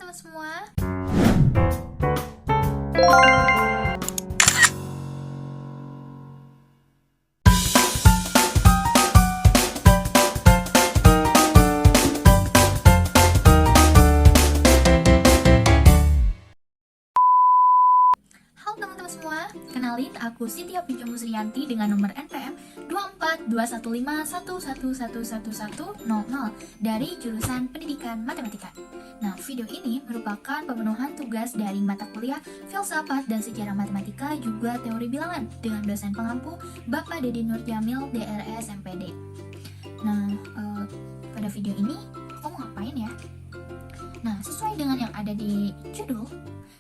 teman-teman semua. Halo teman-teman semua, kenalin aku Siti Apija Musriyanti dengan nomor NPM 2421511111100 dari jurusan Pendidikan Matematika. Nah, video ini merupakan pemenuhan tugas dari mata kuliah Filsafat dan Sejarah Matematika juga Teori Bilangan dengan dosen pengampu Bapak Dedi Nur Jamil, DRS MPD. Nah, pada video ini aku mau ngapain ya? Nah, sesuai dengan yang ada di judul,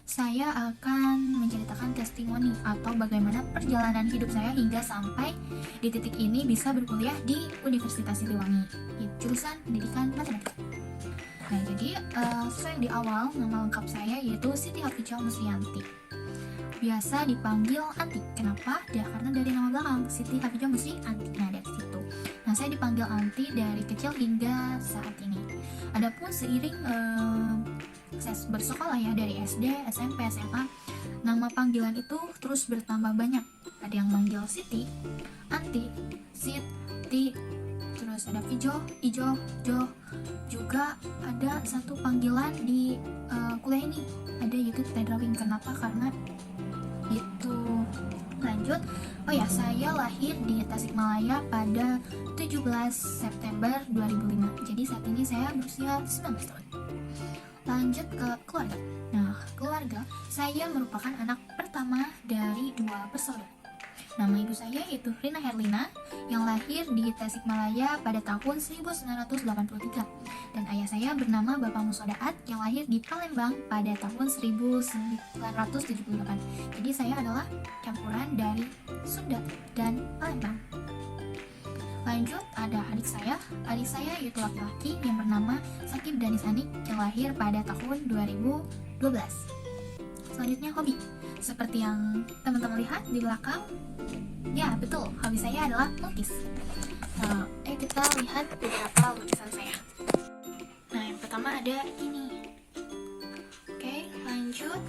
saya akan menceritakan testimoni atau bagaimana perjalanan hidup saya hingga sampai di titik ini bisa berkuliah di Universitas Siliwangi, jurusan Pendidikan Matematika. Nah, jadi saya di awal nama lengkap saya yaitu Siti Apija Musriyanti. Biasa dipanggil Anti. Kenapa? Ya karena dari nama belakang Siti Apija Musriyanti. Nah, dari situ. Nah, saya dipanggil Anti dari kecil hingga saat ini. Adapun seiring saya bersekolah ya dari SD, SMP, SMA, nama panggilan itu terus bertambah banyak. Ada yang manggil Siti, Anti, Siti, terus ada Vijo, Ijo, Jo. Juga ada satu panggilan di kuliah ini, ada yaitu Teh Drawing. Kenapa? Karena itu. Lanjut, oh ya, saya lahir di Tasikmalaya pada 17 September 2005. Jadi saat ini saya berusia 19 tahun. Lanjut ke keluarga. Nah, keluarga saya merupakan anak pertama dari 2 bersaudara. Nama ibu saya yaitu Rina Herlina yang lahir di Tasikmalaya pada tahun 1983, dan ayah saya bernama Bapak Musodaat yang lahir di Palembang pada tahun 1978. Jadi saya adalah campuran dari Sunda dan Palembang. Lanjut, ada adik saya yaitu laki-laki yang bernama Sakib Danis Anik yang lahir pada tahun 2012. Selanjutnya hobi, seperti yang teman-teman lihat di belakang. Ya betul, hobi saya adalah melukis. Ayo kita lihat beberapa lukisan saya. Nah, yang pertama ada ini. Oke, lanjut.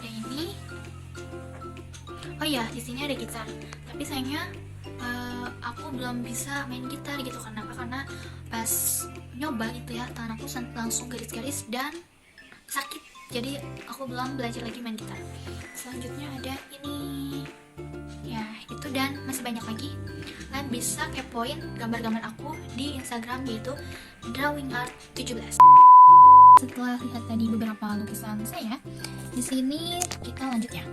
Ada ini. Oh iya, di sini ada gitar. Tapi sayangnya aku belum bisa main gitar gitu. Kenapa? Karena pas nyoba gitu ya, tangan aku langsung garis-garis dan sakit. Jadi aku belum belajar lagi main gitar. Selanjutnya ada ini. Ya, itu dan masih banyak lagi. Kalian bisa kepoin gambar-gambar aku di Instagram yaitu drawingart17. Setelah lihat tadi beberapa lukisan saya, di sini kita lanjut ya.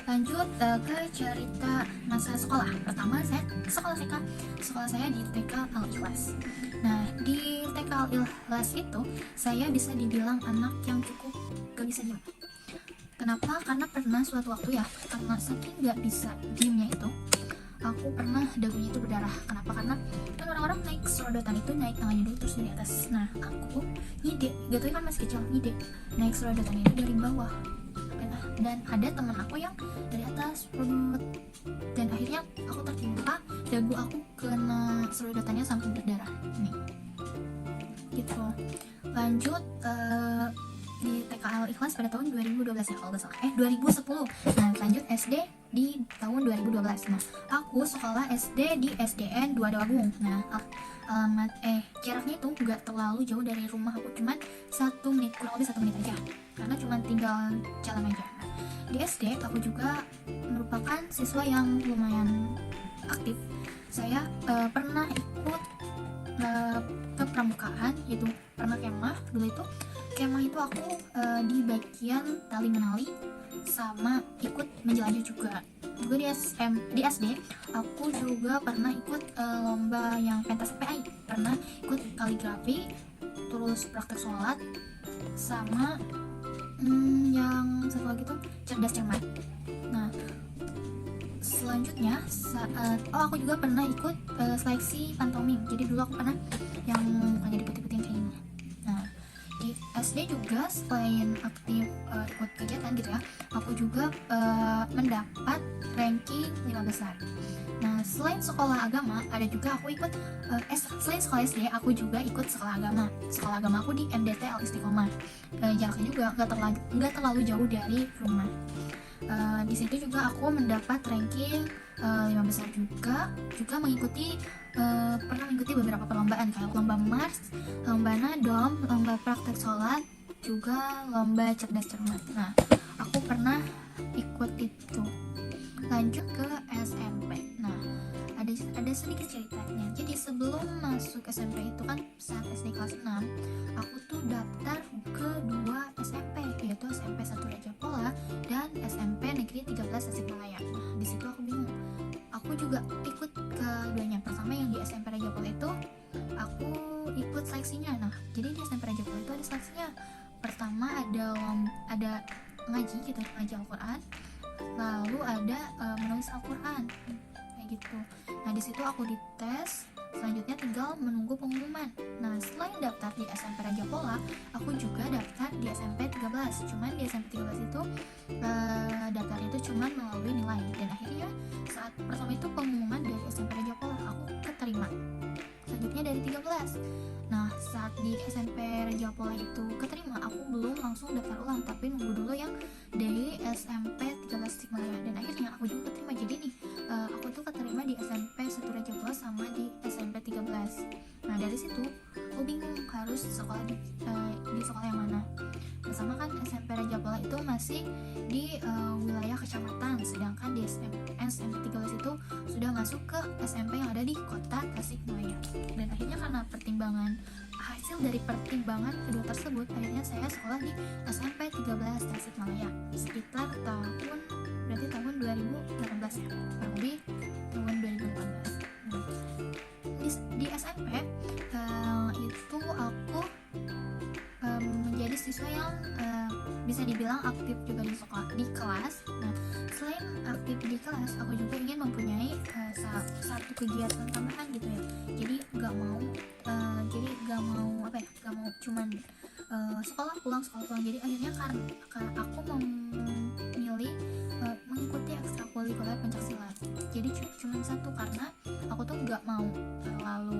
Lanjut ke cerita masa sekolah. Pertama, saya sekolah TK. Sekolah saya di TK Al-Ikhlas. Nah, di TK Al-Ikhlas itu saya bisa dibilang anak yang cukup gak bisa diem. Kenapa? Karena pernah suatu waktu ya, karena saking gak bisa diemnya itu, aku pernah dagunya itu berdarah. Kenapa? Karena kan orang-orang naik serodotan itu naik tangannya dulu terus dari atas. Nah, aku ngide, gak tau kan masih kecil, ngide naik serodotan itu dari bawah. Dan ada teman aku yang dari atas perut, dan akhirnya aku tertimpa, dagu aku kena serodotannya sampai berdarah nih gitu. Lanjut di TK Al-Ikhlas pada tahun 2012 ya kalau nggak salah, 2010. Nah, lanjut SD di tahun 2012. Nah, aku sekolah SD di SDN 2 Dawagung. Nah, alamat jaraknya itu nggak terlalu jauh dari rumah aku, cuman 1 menit, kurang lebih 1 menit aja, karena cuman tinggal jalan aja. Nah, di SD aku juga merupakan siswa yang lumayan aktif. Saya pernah ikut ke pramukaan, yaitu pernah kemah. Dulu itu kemah itu aku di bagian tali menali sama ikut menjelajah juga. Juga di SD aku juga pernah ikut lomba yang pentas PAI, pernah ikut kaligrafi, terus praktek sholat, sama yang satu lagi tuh cerdas cermat. Nah, selanjutnya aku juga pernah ikut seleksi pantomim. Jadi dulu aku pernah yang mukanya diputih-putihin kayak gini. Nah, di SD juga selain aktif ikut kegiatan gitu ya, aku juga mendapat ranking 5 besar. Nah, selain sekolah agama, ada juga aku ikut selain sekolah SD, aku juga ikut sekolah agama. Sekolah agama aku di MDT Al Istiqomah. Jaraknya juga nggak terlalu jauh dari rumah. Di situ juga aku mendapat ranking 5 besar juga mengikuti pernah mengikuti beberapa perlombaan kayak lomba Mars, lomba Nadom, lomba praktek sholat, juga lomba cerdas cermat. Nah, aku pernah ikut itu. Lanjut ke SMP. Nah, ada sedikit ceritanya. Jadi sebelum masuk SMP itu kan saat SD kelas 6, aku tuh daftar ke 2 SMP, yaitu SMP 1 Raja Pola dan SMP Negeri 13 Tasikmalaya. Nah, di situ aku bingung. Aku juga ikut ke keduanya. Pertama yang di SMP Raja Pola itu aku ikut seleksinya. Nah, jadi di SMP Raja Pola itu ada seleksinya. Pertama ada ngaji gitu, ngaji Al-Qur'an. Lalu ada menulis Al-Qur'an kayak gitu. Nah, di situ aku dites. Selanjutnya tinggal menunggu pengumuman. Nah, selain daftar di SMP Raja Pola, aku juga daftar di SMP 13. Cuman di SMP 13 itu daftar itu cuman melalui nilai. Dan akhirnya saat pertama itu pengumuman dari SMP Raja Pola, aku keterima. Selanjutnya dari 13. Nah, saat di SMP Raja Pola itu keterima, aku belum langsung daftar ulang, tapi nunggu dulu yang dari SMP 13 Tasikmalaya. Dan akhirnya aku juga keterima. Jadi nih, aku tuh keterima di SMP 1 Raja Pola sama di SMP 13. Nah, dari situ aku bingung harus sekolah di sekolah yang mana. Pertama kan SMP Raja Pola itu masih di wilayah kecamatan, sedangkan di SMP 13 itu sudah masuk ke SMP yang ada di kota Tasikmalaya. Dan akhirnya karena hasil dari pertimbangan kedua tersebut, akhirnya saya sekolah di SMP 13 Tasikmalaya sekitar tahun 2018 ya, kurang lebih tahun 2018. Di SMP itu aku menjadi siswa yang bisa dibilang aktif juga di kelas. Nah, selain aktif di kelas, aku juga ingin mempunyai satu kegiatan tambahan gitu ya. Jadi nggak mau cuman sekolah pulang. Jadi akhirnya karena aku memilih mengikuti ekstrakurikuler pencaksilat. Jadi cuma satu, karena aku tuh nggak mau terlalu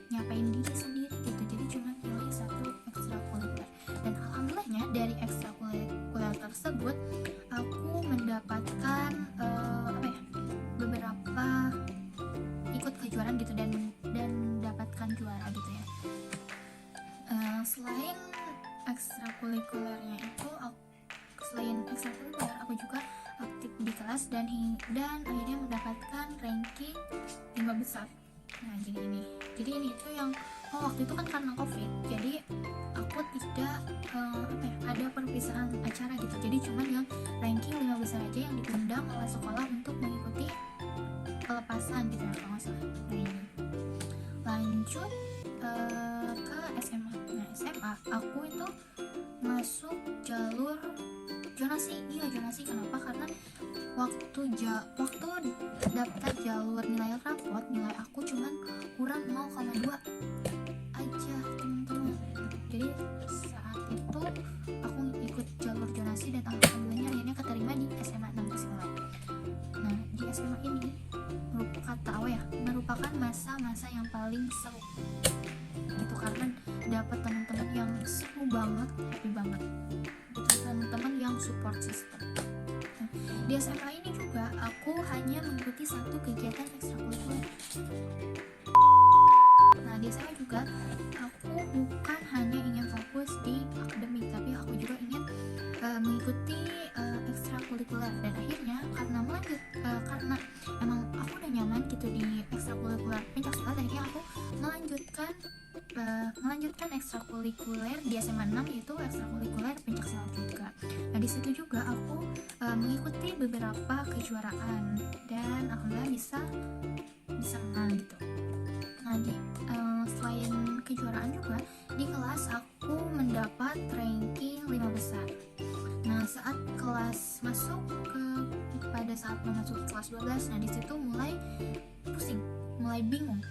nyapain diri sendiri gitu. Jadi cuma pilih satu ekstrakurikuler. Dan alhamdulillahnya dari ekstrakurikuler tersebut aku mendapatkan beberapa ikut kejuaraan gitu dan mendapatkan juara gitu ya. Selain ekstrakurikulernya itu, aku juga aktif di kelas dan akhirnya mendapatkan ranking 5 besar. Nah, jadi ini itu yang waktu itu kan karena COVID, jadi aku tidak ada perpisahan acara gitu. Jadi cuman yang ranking 5 besar aja yang diundang oleh sekolah untuk mengikuti pelepasan gitu ya, kalau nggak salah. Nah, ini lanjut ke SMA. Nah, SMA aku itu masuk jalur zonasi. Kenapa? Karena waktu daftar jalur nilai rapot, nilai aku cuman kurang 0,2 aja, teman-teman. Jadi saat itu aku ikut jalur zonasi dan alhamdulillahnya akhirnya keterima di SMA 6 Tasikmalaya. Nah, di SMA ini merupakan masa-masa yang paling seru gitu, karena dapat teman-teman yang seru banget, happy banget gitu, teman-teman yang support system. Nah, di SMA ini juga aku hanya mengikuti satu kegiatan ekstrakurikuler. Nah, di SMA juga aku bukan hanya ingin fokus di akademik, tapi aku juga ingin mengikuti ekstrakurikuler. Dan akhirnya karena emang aku udah nyaman gitu di ekstrakurikuler pencaksilat, akhirnya aku melanjutkan ekstrakurikuler di SMA 6, yaitu ekstrakurikuler pencaksilat juga. Nah, di situ juga aku mengikuti beberapa kejuaraan dan alhamdulillah bisa menang gitu. Nah, selain kejuaraan juga di kelas aku mendapat ranking 5 besar. Nah, saat memasuki kelas 12, nah di situ mulai pusing, mulai bingung.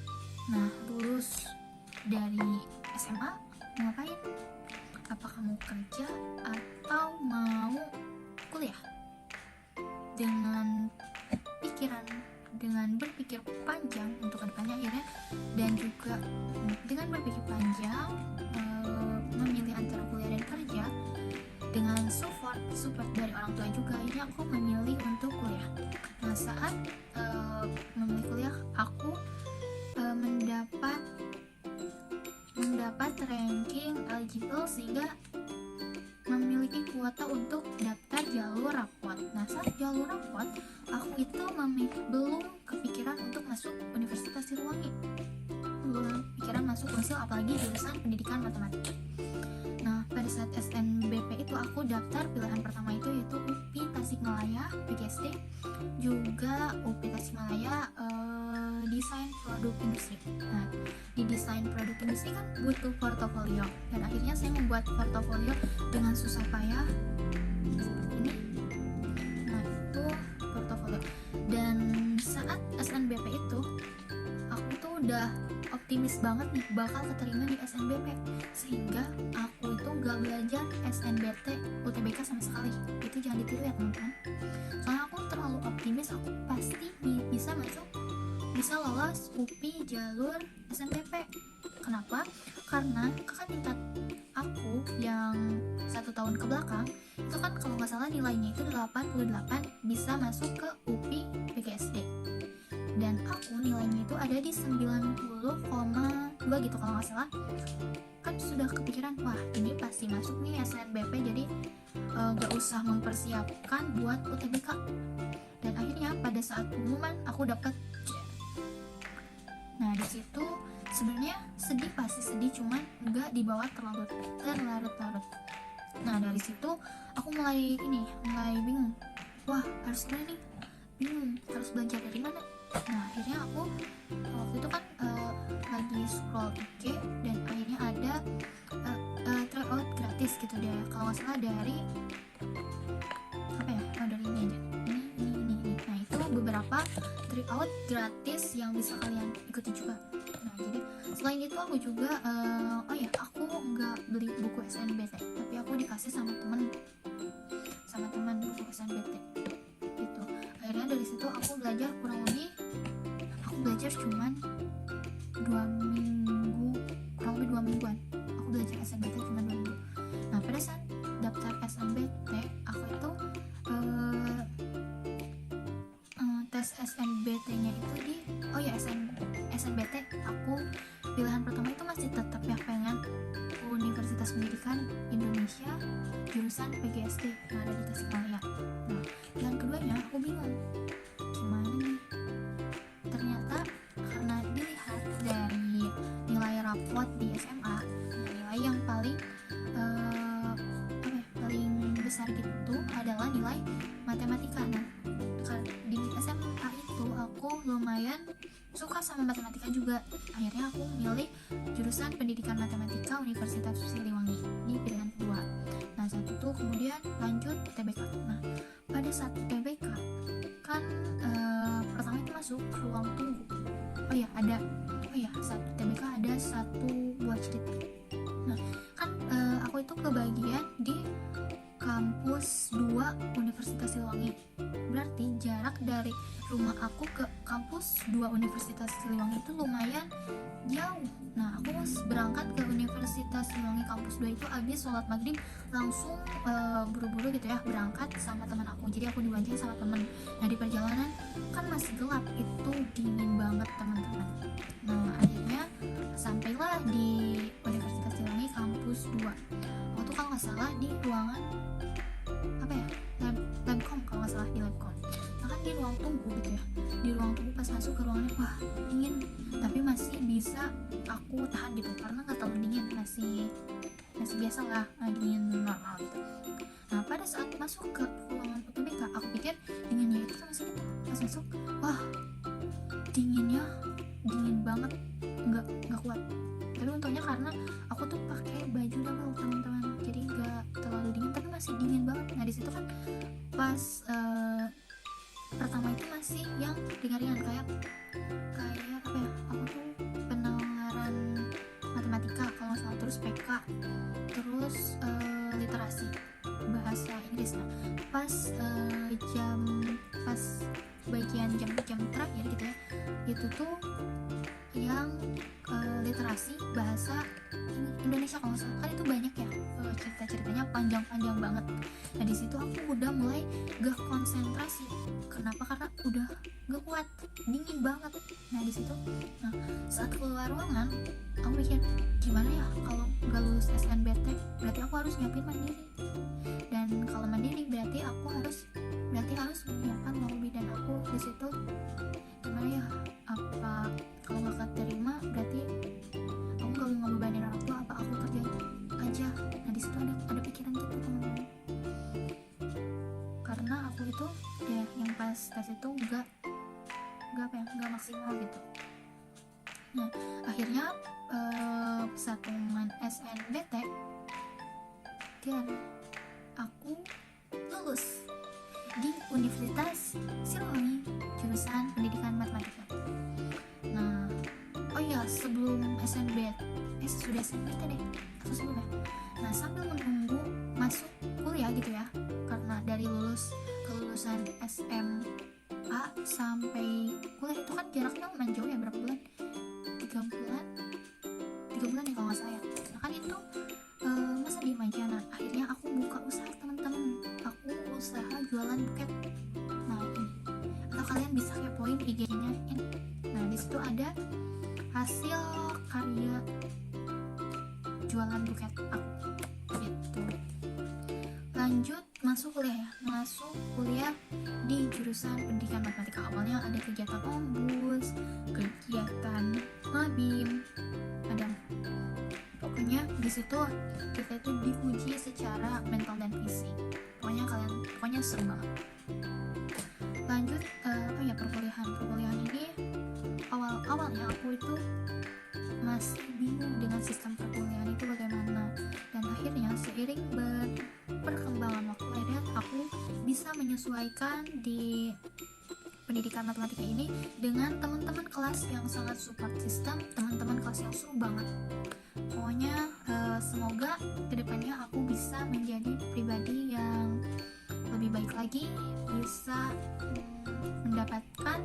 Nah, lulus dari SMA mau ngapain? Apakah kerja atau mau kuliah. Dengan berpikir panjang untuk kedepannya akhirnya, dan juga dengan berpikir panjang memilih antara kuliah dan kerja, dengan support dari orang tua juga, akhirnya aku memilih untuk kuliah. Nah, saat memilih kuliah, aku mendapat ranking eligible sehingga memiliki kuota untuk daftar jalur rapot. Nah, saat jalur rapot, aku itu belum kepikiran untuk masuk Universitas Siliwangi, belum pikiran masuk Unsil, apalagi jurusan pendidikan matematika. Nah, pada saat SNBP itu aku daftar pilihan pertama itu yaitu UPI Tasikmalaya PGSD, juga UPI Tasikmalaya desain produk industri. Nah, di desain produk industri kan butuh portofolio, dan akhirnya saya membuat portofolio dengan susah payah seperti ini. Nah, itu portofolio. Dan saat SNBP itu aku tuh udah optimis banget nih bakal keterima di SNBP, sehingga aku itu gak belajar SNBT UTBK sama sekali. Itu jangan ditiru ya teman-teman, soalnya aku terlalu optimis aku pasti bisa lolos UPI jalur SNBP. Kenapa? Karena kakak tingkat aku yang 1 tahun ke belakang itu kan kalau nggak salah nilainya itu 88 bisa masuk ke UPI PGSD, dan aku nilainya itu ada di 90,2 gitu kalau nggak salah. Kan sudah kepikiran, wah ini pasti masuk nih SNBP, jadi nggak usah mempersiapkan buat UTBK. Dan akhirnya pada saat pengumuman aku dapat C. Nah, di situ sebenarnya pasti sedih, cuman nggak dibawa terlarut-larut. Nah, dari situ aku mulai bingung, wah harus gimana nih, bingung harus belajar dari mana. Nah, akhirnya aku waktu itu kan lagi scroll IG, dan akhirnya ada tryout gratis gitu deh, kalau nggak salah dari dari ini aja, ini. Nah, itu beberapa tryout gratis yang bisa kalian ikuti juga. Nah, jadi selain itu aku juga aku nggak beli buku SNBT, tapi aku dikasih sama teman buku SNBT gitu. Akhirnya dari situ aku belajar cuman 2 minggu, kurang lebih 2 mingguan aku belajar SNBT cuma 2 minggu. Nah, pada saat daftar SNBT aku itu tes SNBT-nya itu di SNBT aku pilihan pertama itu masih tetap yang pengen Universitas Pendidikan Indonesia jurusan PGSD yang ada di Tasikmalaya. Nah, pilihan keduanya aku bingung gimana nih. Ternyata karena dilihat dari nilai rapot di SMA, nilai yang paling besar gitu adalah nilai matematika. Nah, di SMA itu aku lumayan suka sama matematika juga. Akhirnya aku milih jurusan pendidikan matematika Universitas Siliwangi di pilihan kedua. Nah, saat itu kemudian lanjut UTBK. Nah, pada saat UTBK kan pertama itu masuk ke ruang tunggu. Saat UTBK ada satu buah cerita. Nah, kan aku itu kebagian di kampus 2 Universitas Siliwangi. Berarti jarak dari rumah aku ke kampus 2 Universitas Siliwangi itu lumayan jauh. Nah, aku berangkat ke Universitas Siliwangi kampus 2 itu habis sholat maghrib langsung buru-buru gitu ya berangkat sama teman aku. Jadi aku dibonceng sama teman. Nah, di perjalanan kan masih gelap, itu dingin banget teman-teman. Nah, akhirnya sampailah di Universitas Siliwangi kampus 2. Waktu kalau nggak salah di ruangan labcom, kalau nggak salah di labcom. Nah, kan di ruang tunggu gitu ya, di ruang tunggu pas masuk ke ruangannya, wah dingin, tapi masih bisa aku tahan gitu karena nggak terlalu dingin, masih biasa lah, dingin normal gitu. Nah, pada saat masuk ke ruangan UTBK aku pikir dinginnya itu sama segitu. Pas masuk, wah dinginnya dingin banget, nggak kuat. Tapi untungnya karena aku tuh pakai baju double teman-teman, jadi nggak terlalu dingin tapi masih dingin banget. Nah, di situ kan pas pertama itu masih yang ringan-ringan kayak aku tuh penalaran matematika kalau nggak salah, terus PK, terus jam pas bagian jam terakhir gitu ya, itu tuh yang literasi bahasa Indonesia kalau nggak salah. Kan itu banyak ya cerita-ceritanya, panjang-panjang banget. Nah di situ aku udah mulai gak konsentrasi. Kenapa? Karena udah gak kuat, dingin banget. Nah di situ, nah saat keluar ruangan aku mikir, gimana ya kalau gak lulus SNBT, berarti aku harus nyiapin mandiri. Dan kalau mandiri berarti harus menyiapkan uang lebih. Dan aku di situ gimana ya, apa kalau nggak keterima berarti aku nggak mau ngebebanin orang tua, apa aku kerja aja. Nah di situ ada pikiran gitu teman-teman, karena aku itu ya yang pas tes itu nggak maksimal gitu. Nah akhirnya satuan SNBT dan aku lulus di Universitas Siliwangi jurusan Pendidikan Matematika. Nah, oh iya, sebelum sudah SNBT deh, atau sebelumnya. Nah, sambil menunggu masuk kuliah gitu ya, karena dari kelulusan SMA sampai kuliah itu kan jaraknya lumayan jauh ya, berapa bulan? 3 bulan ya kalau nggak salah ya. Nah kan itu masa diem aja. Nah akhirnya aku buka usaha teman-teman, aku usaha jualan buket. Nah ini, atau kalian bisa kepoin IG-nya ini. Nah di situ ada hasil karya jualan buket aku gitu. Lanjut masuk kuliah di jurusan Pendidikan Matematika. Awalnya ada kegiatan ombus, kegiatan mabim, ada pokoknya di situ kita itu diuji secara mental dan fisik. Pokoknya seru banget. Lanjut perkuliahan ini awalnya aku itu masih bingung dengan sistem perkuliahan itu bagaimana, dan akhirnya seiring perkembangan waktu akhirnya aku bisa menyesuaikan di pendidikan matematika ini dengan teman-teman kelas yang sangat support system, teman-teman kelas yang seru banget. Pokoknya semoga kedepannya aku bisa menjadi pribadi yang lebih baik lagi, bisa mendapatkan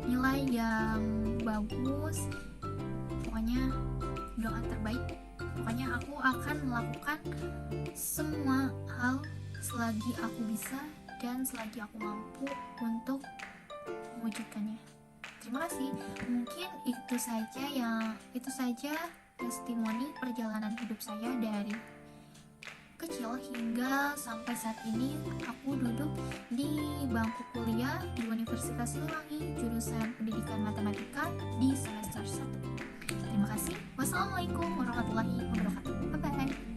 nilai yang bagus. Pokoknya doa terbaik. Pokoknya aku akan melakukan semua hal selagi aku bisa dan selagi aku mampu untuk mewujudkannya. Terima kasih. Mungkin itu saja testimoni perjalanan hidup saya dari kecil hingga sampai saat ini aku duduk di bangku kuliah di Universitas Siliwangi jurusan Pendidikan Matematika di semester 1. Terima kasih. Wassalamualaikum warahmatullahi wabarakatuh. Bye bye.